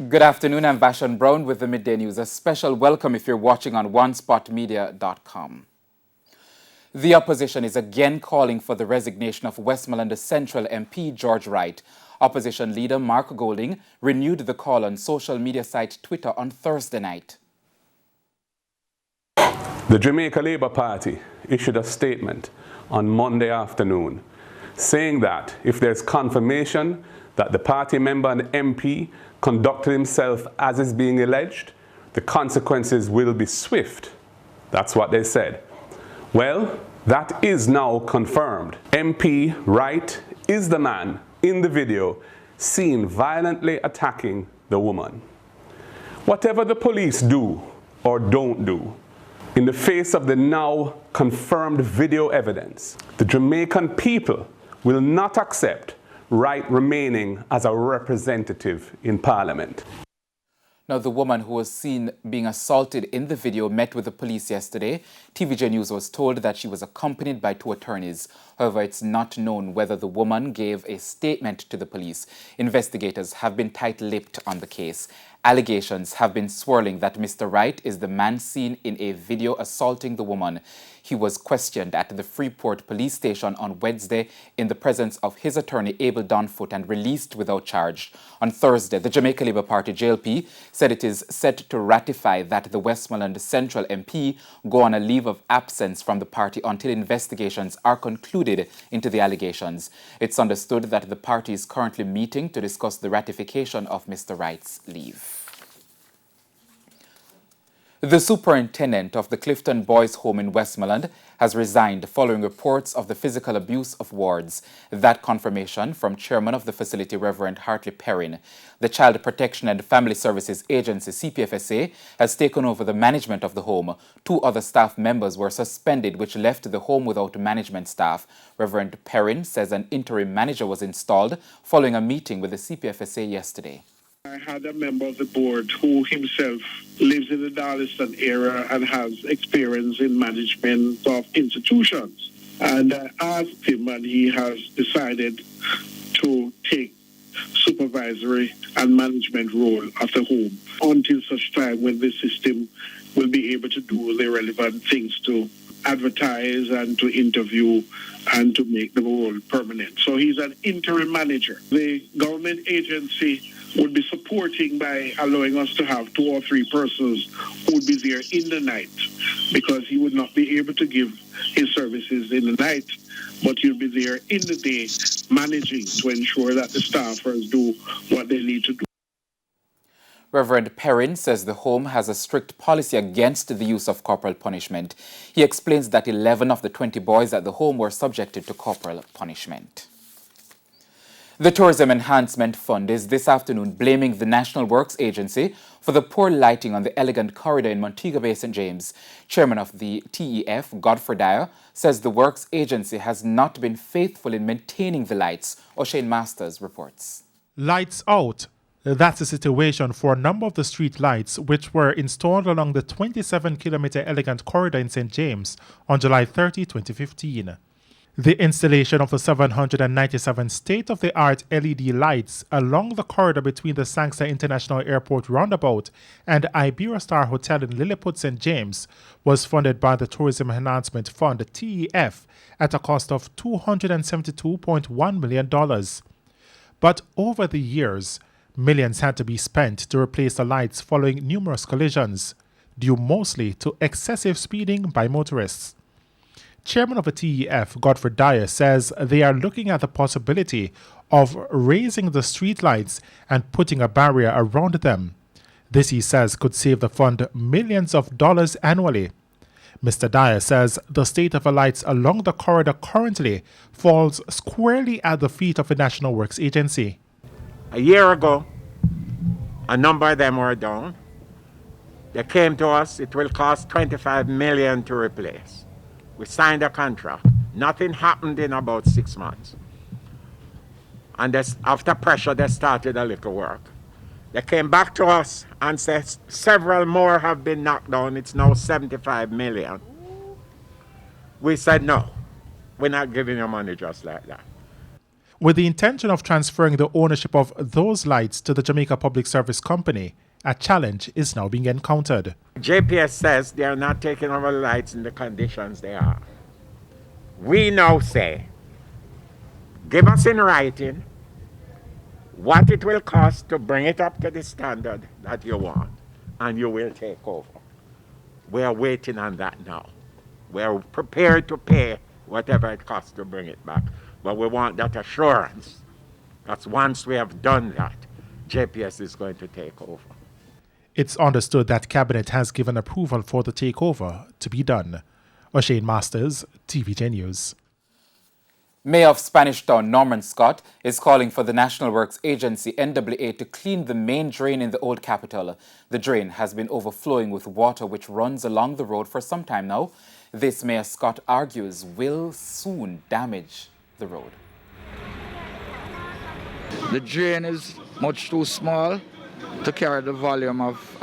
Good afternoon, I'm Vashon Brown with the Midday News. A special welcome if you're watching on onespotmedia.com. The opposition is again calling for the resignation of Westmoreland Central MP George Wright. Opposition leader Mark Golding renewed the call on social media site Twitter on Thursday night. The Jamaica Labour Party issued a statement on Monday afternoon saying that if there's confirmation that the party member and MP conducted himself as is being alleged, the consequences will be swift. That's what they said. Well, that is now confirmed. MP Wright is the man in the video seen violently attacking the woman. Whatever the police do or don't do, in the face of the now confirmed video evidence, the Jamaican people will not accept Wright remaining as a representative in Parliament. Now, the woman who was seen being assaulted in the video met with the police yesterday. TVJ News was told that she was accompanied by 2 attorneys. However, it's not known whether the woman gave a statement to the police. Investigators have been tight-lipped on the case. Allegations have been swirling that Mr. Wright is the man seen in a video assaulting the woman. He was questioned at the Freeport police station on Wednesday in the presence of his attorney Abel Donfoot and released without charge. On Thursday, the Jamaica Labour Party JLP said it is set to ratify that the Westmoreland Central MP go on a leave of absence from the party until investigations are concluded into the allegations. It's understood that the party is currently meeting to discuss the ratification of Mr. Wright's leave. The superintendent of the Clifton Boys Home in Westmoreland has resigned following reports of the physical abuse of wards. That confirmation from chairman of the facility, Reverend Hartley Perrin. The Child Protection and Family Services Agency, CPFSA, has taken over the management of the home. 2 other staff members were suspended, which left the home without management staff. Reverend Perrin says an interim manager was installed following a meeting with the CPFSA yesterday. I had a member of the board who himself lives in the Darlington area and has experience in management of institutions. And I asked him, and he has decided to take supervisory and management role of the home until such time when the system will be able to do the relevant things to advertise and to interview and to make the role permanent. So he's an interim manager. The government agency would be supporting by allowing us to have 2 or 3 persons who would be there in the night, because he would not be able to give his services in the night, but he'll be there in the day managing to ensure that the staffers do what they need to do. Reverend Perrin says the home has a strict policy against the use of corporal punishment. He explains that 11 of the 20 boys at the home were subjected to corporal punishment. The Tourism Enhancement Fund is this afternoon blaming the National Works Agency for the poor lighting on the Elegant Corridor in Montego Bay, St. James. Chairman of the TEF, Godfrey Dyer, says the Works Agency has not been faithful in maintaining the lights. O'Shane Masters reports. Lights out. That's the situation for a number of the street lights which were installed along the 27-kilometer Elegant Corridor in St. James on July 30, 2015. The installation of the 797 state-of-the-art LED lights along the corridor between the Sangster International Airport roundabout and Iberostar Hotel in Lilliput, St. James was funded by the Tourism Enhancement Fund, TEF, at a cost of $272.1 million. But over the years, millions had to be spent to replace the lights following numerous collisions, due mostly to excessive speeding by motorists. Chairman of the TEF, Godfrey Dyer, says they are looking at the possibility of raising the streetlights and putting a barrier around them. This, he says, could save the fund millions of dollars annually. Mr. Dyer says the state of the lights along the corridor currently falls squarely at the feet of the National Works Agency. A year ago, a number of them were down. They came to us, it will cost $25 million to replace. We signed a contract. Nothing happened in about 6 months. And after pressure, they started a little work. They came back to us and said several more have been knocked down. It's now $75 million. We said, no, we're not giving you money just like that. with the intention of transferring the ownership of those lights to the Jamaica Public Service Company. A challenge is now being encountered. JPS says they are not taking over the lights in the conditions they are. We now say, give us in writing what it will cost to bring it up to the standard that you want, and you will take over. We are waiting on that now. We are prepared to pay whatever it costs to bring it back, but we want that assurance that once we have done that, JPS is going to take over. It's understood that Cabinet has given approval for the takeover to be done. O'Shane Masters, TVJ News. Mayor of Spanish Town, Norman Scott, is calling for the National Works Agency, NWA, to clean the main drain in the old capital. The drain has been overflowing with water which runs along the road for some time now. This, Mayor Scott argues, will soon damage the road. The drain is much too small to carry the volume of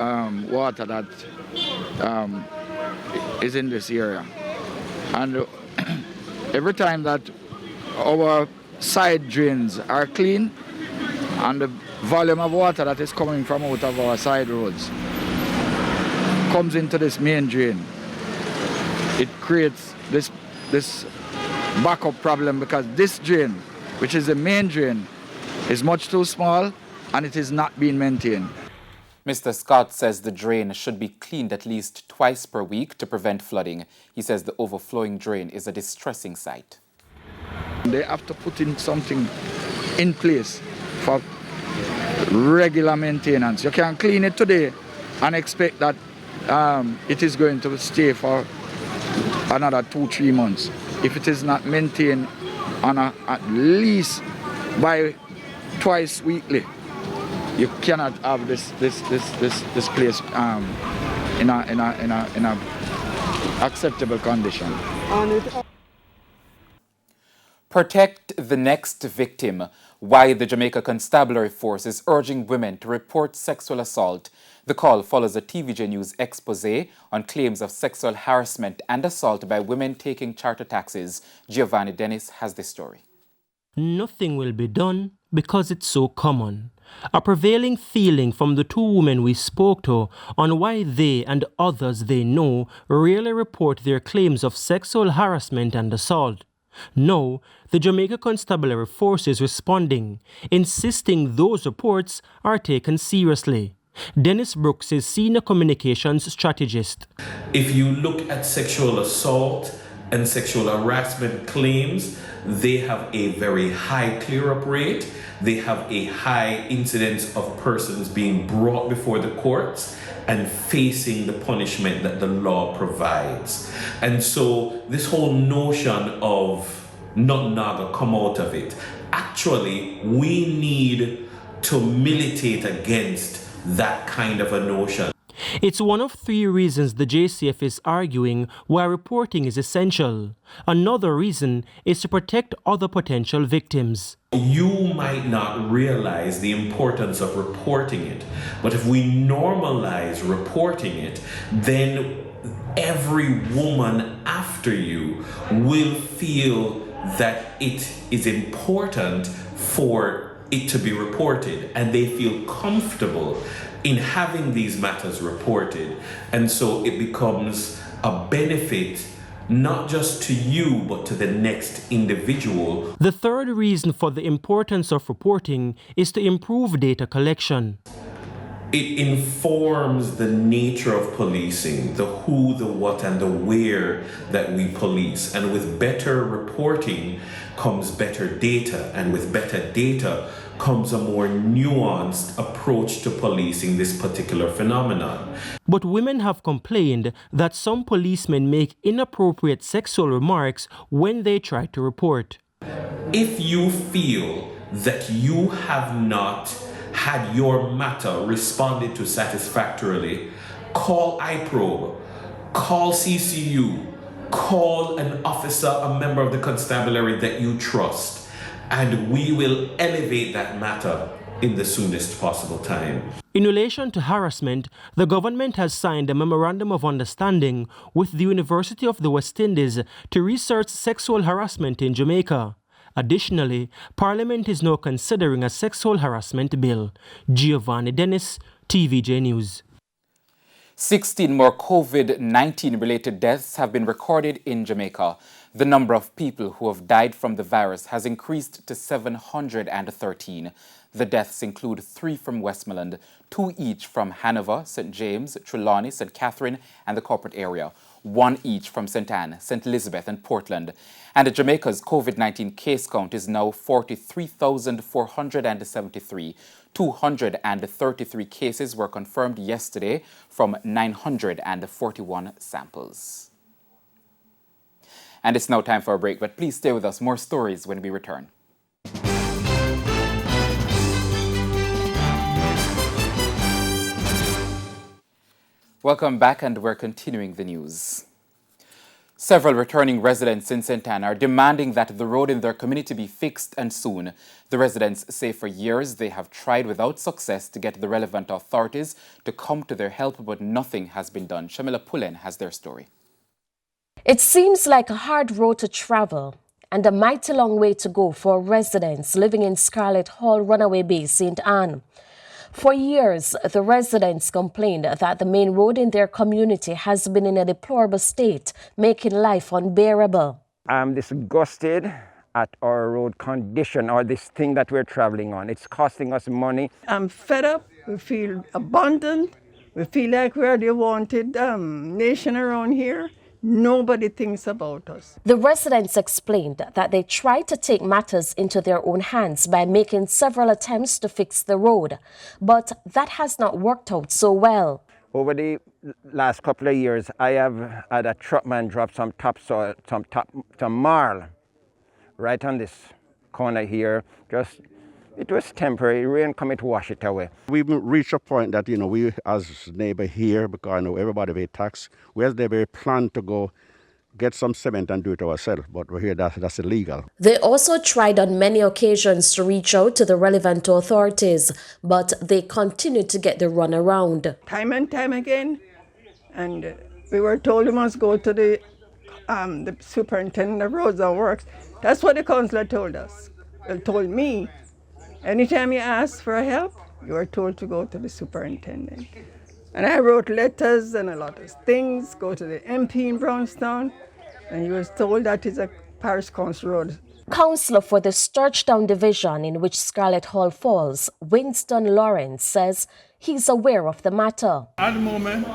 water that is in this area. And every time that our side drains are clean and the volume of water that is coming from out of our side roads comes into this main drain, it creates this backup problem, because this drain, which is the main drain, is much too small and it is not being maintained. Mr. Scott says the drain should be cleaned at least twice per week to prevent flooding. He says the overflowing drain is a distressing sight. They have to put in something in place for regular maintenance. You can't clean it today and expect that it is going to stay for another 2-3 months. If it is not maintained on at least by twice weekly, you cannot have this place in a acceptable condition. Protect the next victim. Why the Jamaica Constabulary Force is urging women to report sexual assault. The call follows a TVJ News expose on claims of sexual harassment and assault by women taking charter taxis. Giovanni Dennis has this story. Nothing will be done because it's so common. A prevailing feeling from the two women we spoke to on why they and others they know rarely report their claims of sexual harassment and assault. Now, the Jamaica Constabulary Force is responding, insisting those reports are taken seriously. Dennis Brooks is Senior Communications Strategist. If you look at sexual assault and sexual harassment claims, they have a very high clear-up rate. They have a high incidence of persons being brought before the courts and facing the punishment that the law provides. And so this whole notion of not naga come out of it, actually we need to militate against that kind of a notion. It's one of 3 reasons the JCF is arguing why reporting is essential. Another reason is to protect other potential victims. You might not realize the importance of reporting it, but if we normalize reporting it, then every woman after you will feel that it is important for it to be reported, and they feel comfortable in having these matters reported. And so it becomes a benefit not just to you, but to the next individual. The third reason for the importance of reporting is to improve data collection. It informs the nature of policing, the who, the what, and the where that we police. And with better reporting comes better data, and with better data comes a more nuanced approach to policing this particular phenomenon. But women have complained that some policemen make inappropriate sexual remarks when they try to report. If you feel that you have not had your matter responded to satisfactorily, call iProbe, call CCU, call an officer, a member of the constabulary that you trust, and we will elevate that matter in the soonest possible time. In relation to harassment, the government has signed a memorandum of understanding with the University of the West Indies to research sexual harassment in Jamaica. Additionally, Parliament is now considering a sexual harassment bill. Giovanni Dennis, TVJ News. 16 more COVID-19 related deaths have been recorded in Jamaica. The number of people who have died from the virus has increased to 713. The deaths include 3 from Westmoreland, 2 each from Hanover, St. James, Trelawney, St. Catherine, and the corporate area, 1 each from St. Anne, St. Elizabeth, and Portland. And Jamaica's COVID-19 case count is now 43,473. 233 cases were confirmed yesterday from 941 samples. And it's now time for a break, but please stay with us. More stories when we return. Welcome back, and we're continuing the news. Several returning residents in St. Anne are demanding that the road in their community be fixed and soon. The residents say for years they have tried without success to get the relevant authorities to come to their help, but nothing has been done. Shamila Pullen has their story. It seems like a hard road to travel and a mighty long way to go for residents living in Scarlett Hall Runaway Bay, St. Anne. For years, the residents complained that the main road in their community has been in a deplorable state, making life unbearable. I'm disgusted at our road condition, or this thing that we're traveling on. It's costing us money. I'm fed up. We feel abandoned. We feel like we're the wanted nation around here. Nobody thinks about us. The residents explained that they tried to take matters into their own hands by making several attempts to fix the road, but that has not worked out so well. Over the last couple of years, I have had a truckman drop some topsoil, some marl right on this corner here. It was temporary. Rain come, it wash it away. We've reached a point that, we as neighbor here, because I know everybody pay tax, we as neighbor plan to go get some cement and do it ourselves, but we're here, that's illegal. They also tried on many occasions to reach out to the relevant authorities, but they continued to get the runaround. Time and time again, and we were told we must go to the superintendent of roads and works. That's what the councillor told us. They told me, anytime you ask for help, you are told to go to the superintendent. And I wrote letters and a lot of things, go to the MP in Brownstown, and he was told that it's a parish council road. Councillor for the Sturchtown division in which Scarlett Hall falls, Winston Lawrence, says he's aware of the matter. At the moment,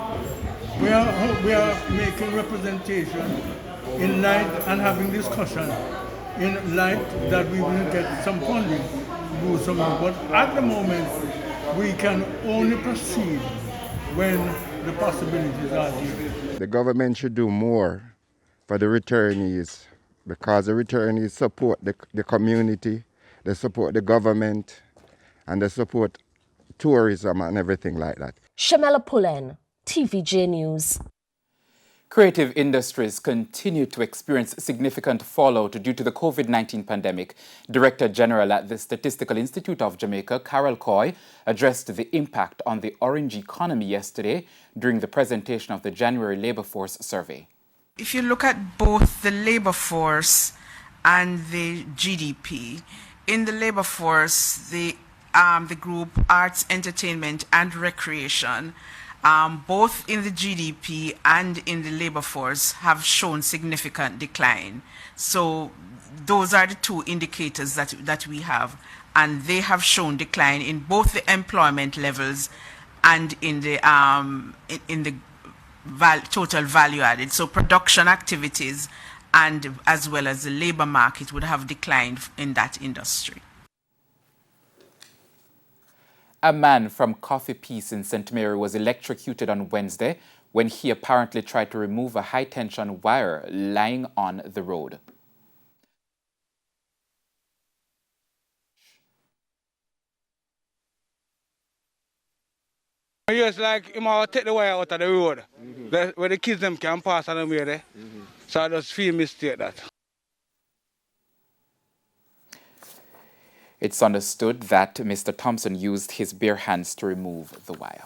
we are making representation in light and having discussion in light that we will get some funding. But at the moment, we can only proceed when the possibilities are there. The government should do more for the returnees, because the returnees support the community, they support the government, and they support tourism and everything like that. Shamela Pullen, TVJ News. Creative industries continue to experience significant fallout due to the COVID-19 pandemic. Director General at the Statistical Institute of Jamaica, Carol Coy, addressed the impact on the orange economy yesterday during the presentation of the January Labour Force Survey. If you look at both the labour force and the GDP, in the labour force, the group arts, entertainment and recreation, both in the GDP and in the labour force have shown significant decline. So those are the two indicators that we have, and they have shown decline in both the employment levels and in the total value added. So production activities and as well as the labour market would have declined in that industry. A man from Coffee Peace in St. Mary was electrocuted on Wednesday when he apparently tried to remove a high-tension wire lying on the road. Yes, like him will take the wire out of the road, where the kids them can pass on the way there. So I just feel mistake that. It's understood that Mr. Thompson used his bare hands to remove the wire.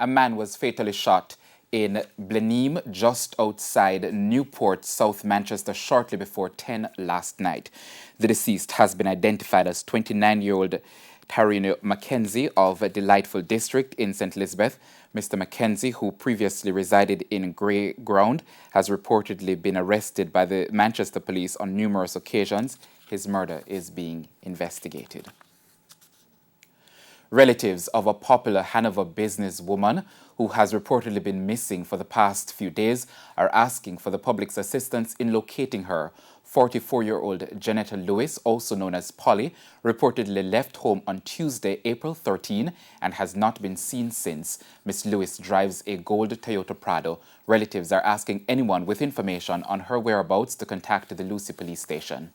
A man was fatally shot in Blenheim, just outside Newport, South Manchester, shortly before 10 last night. The deceased has been identified as 29-year-old Tarino Mackenzie of Delightful District in St. Elizabeth. Mr. Mackenzie, who previously resided in Grey Ground, has reportedly been arrested by the Manchester police on numerous occasions. His murder is being investigated. Relatives of a popular Hanover businesswoman who has reportedly been missing for the past few days are asking for the public's assistance in locating her. 44-year-old Janetta Lewis, also known as Polly, reportedly left home on Tuesday, April 13, and has not been seen since. Miss Lewis drives a gold Toyota Prado. Relatives are asking anyone with information on her whereabouts to contact the Lucy Police Station.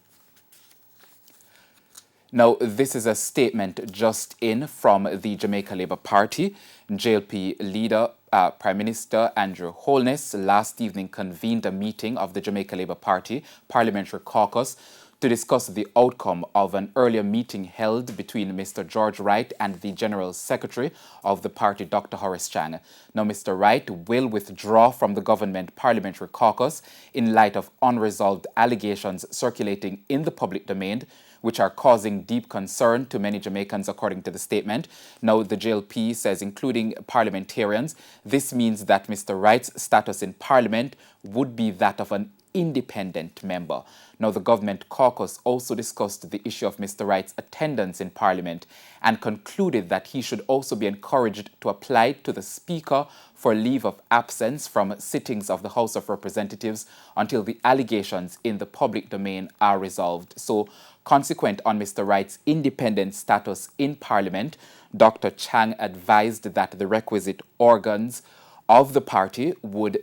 Now, this is a statement just in from the Jamaica Labour Party. JLP leader, Prime Minister Andrew Holness, last evening convened a meeting of the Jamaica Labour Party Parliamentary Caucus to discuss the outcome of an earlier meeting held between Mr. George Wright and the General Secretary of the party, Dr. Horace Chang. Now, Mr. Wright will withdraw from the government Parliamentary Caucus in light of unresolved allegations circulating in the public domain, which are causing deep concern to many Jamaicans, according to the statement. Now, the JLP says, including parliamentarians, this means that Mr. Wright's status in Parliament would be that of an independent member. Now, the government caucus also discussed the issue of Mr. Wright's attendance in Parliament and concluded that he should also be encouraged to apply to the Speaker for leave of absence from sittings of the House of Representatives until the allegations in the public domain are resolved. So, consequent on Mr. Wright's independent status in Parliament, Dr. Chang advised that the requisite organs of the party would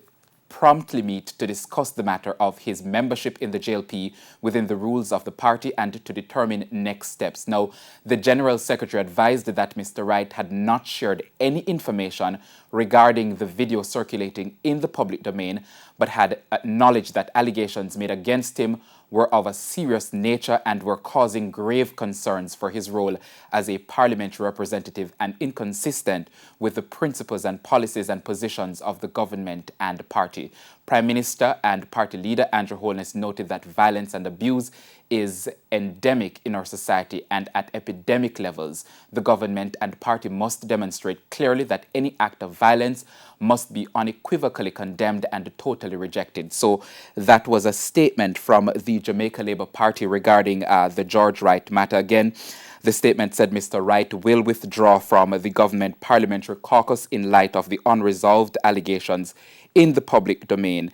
promptly meet to discuss the matter of his membership in the JLP within the rules of the party and to determine next steps. Now, the General Secretary advised that Mr. Wright had not shared any information regarding the video circulating in the public domain, but had acknowledged that allegations made against him were of a serious nature and were causing grave concerns for his role as a parliamentary representative and inconsistent with the principles and policies and positions of the government and party. Prime Minister and party leader Andrew Holness noted that violence and abuse is endemic in our society and at epidemic levels. The government and party must demonstrate clearly that any act of violence must be unequivocally condemned and totally rejected. So that was a statement from the Jamaica Labour Party regarding the George Wright matter. Again, the statement said Mr. Wright will withdraw from the government parliamentary caucus in light of the unresolved allegations in the public domain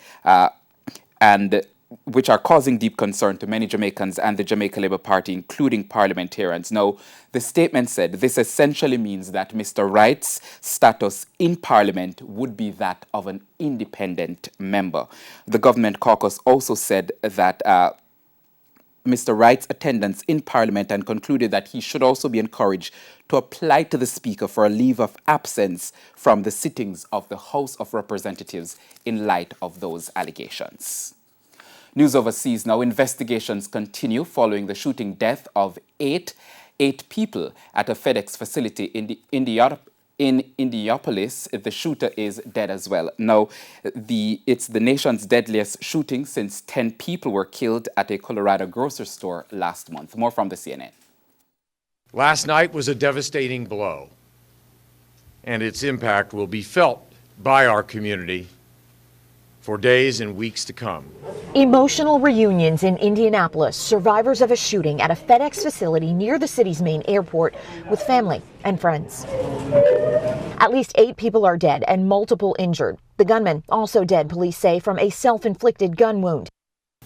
and which are causing deep concern to many Jamaicans and the Jamaica Labour Party, including parliamentarians. Now, the statement said this essentially means that Mr. Wright's status in Parliament would be that of an independent member. The government caucus also said that Mr. Wright's attendance in Parliament and concluded that he should also be encouraged to apply to the Speaker for a leave of absence from the sittings of the House of Representatives in light of those allegations. News overseas now. Investigations continue following the shooting death of eight people at a FedEx facility in Indianapolis. The shooter is dead as well. Now, it's the nation's deadliest shooting since 10 people were killed at a Colorado grocery store last month. More from the CNN. Last night was a devastating blow, and its impact will be felt by our community for days and weeks to come. Emotional reunions in Indianapolis, survivors of a shooting at a FedEx facility near the city's main airport with family and friends. At least 8 people are dead and multiple injured. The gunman also dead, police say, from a self-inflicted gun wound.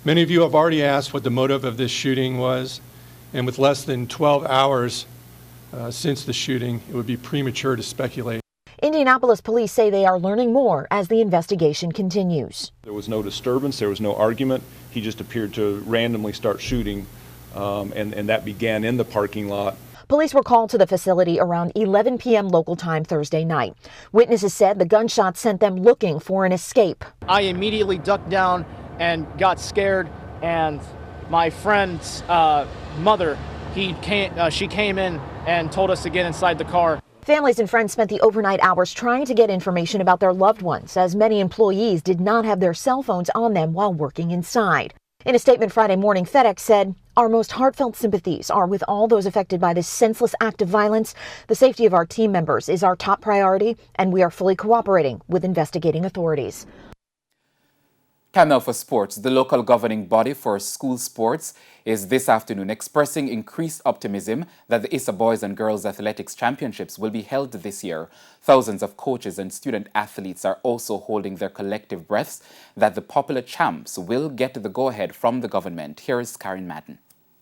Many of you have already asked what the motive of this shooting was, and with less than 12 hours since the shooting, it would be premature to speculate. Indianapolis police say they are learning more as the investigation continues. There was no disturbance, there was no argument. He just appeared to randomly start shooting, and that began in the parking lot. Police were called to the facility around 11 p.m. local time Thursday night. Witnesses said the gunshot sent them looking for an escape. I immediately ducked down and got scared, and my friend's mother, she came in and told us to get inside the car. Families and friends spent the overnight hours trying to get information about their loved ones, as many employees did not have their cell phones on them while working inside. In a statement Friday morning, FedEx said, "Our most heartfelt sympathies are with all those affected by this senseless act of violence. The safety of our team members is our top priority, and we are fully cooperating with investigating authorities." Time now for sports. The local governing body for school sports is this afternoon expressing increased optimism that the ISA Boys and Girls Athletics Championships will be held this year. Thousands of coaches and student athletes are also holding their collective breaths that the popular champs will get the go-ahead from the government. Here is Karen Madden.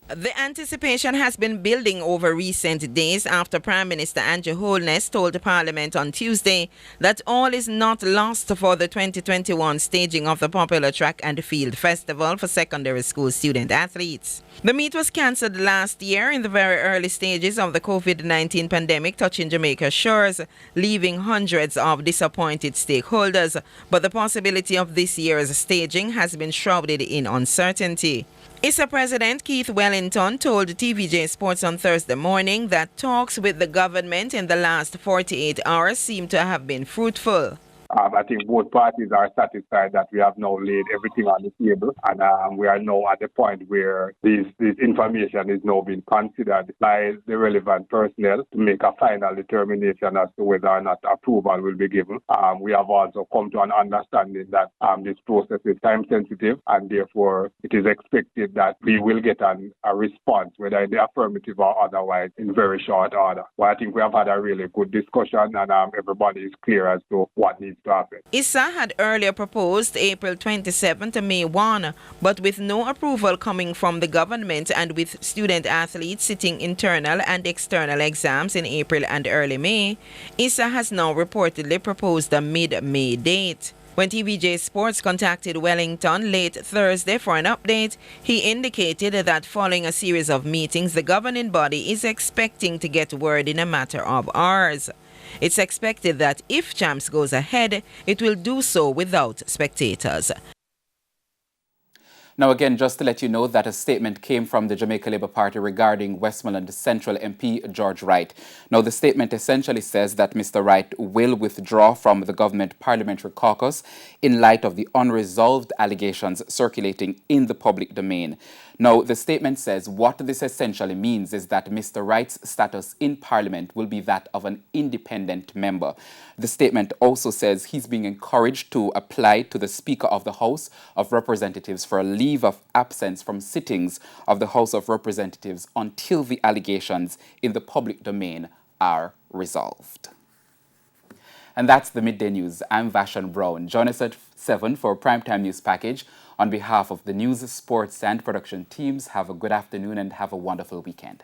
The anticipation has been building over recent days after Prime Minister Andrew Holness told Parliament on Tuesday that all is not lost for the 2021 staging of the popular track and field festival for secondary school student athletes. The meet was cancelled last year in the very early stages of the COVID-19 pandemic touching Jamaica's shores, leaving hundreds of disappointed stakeholders, but the possibility of this year's staging has been shrouded in uncertainty. ISA President Keith Wellington told TVJ Sports on Thursday morning that talks with the government in the last 48 hours seem to have been fruitful. I think both parties are satisfied that we have now laid everything on the table, and we are now at the point where this information is now being considered by the relevant personnel to make a final determination as to whether or not approval will be given. We have also come to an understanding that this process is time sensitive, and therefore it is expected that we will get a response, whether in the affirmative or otherwise, in very short order. Well, I think we have had a really good discussion, and everybody is clear as to what needs to happen. ISA had earlier proposed April 27 to May 1, but with no approval coming from the government and with student athletes sitting internal and external exams in April and early May, ISA has now reportedly proposed a mid-May date. When TVJ Sports contacted Wellington late Thursday for an update, he indicated that following a series of meetings, the governing body is expecting to get word in a matter of hours. It's expected that if Champs goes ahead, it will do so without spectators. Now again, just to let you know that a statement came from the Jamaica Labour Party regarding Westmoreland Central MP George Wright. Now the statement essentially says that Mr. Wright will withdraw from the government parliamentary caucus in light of the unresolved allegations circulating in the public domain. Now, the statement says what this essentially means is that Mr. Wright's status in Parliament will be that of an independent member. The statement also says he's being encouraged to apply to the Speaker of the House of Representatives for a leave of absence from sittings of the House of Representatives until the allegations in the public domain are resolved. And that's the Midday News. I'm Vashon Brown. Join us at 7 for a Primetime News Package. On behalf of the news, sports, and production teams, have a good afternoon and have a wonderful weekend.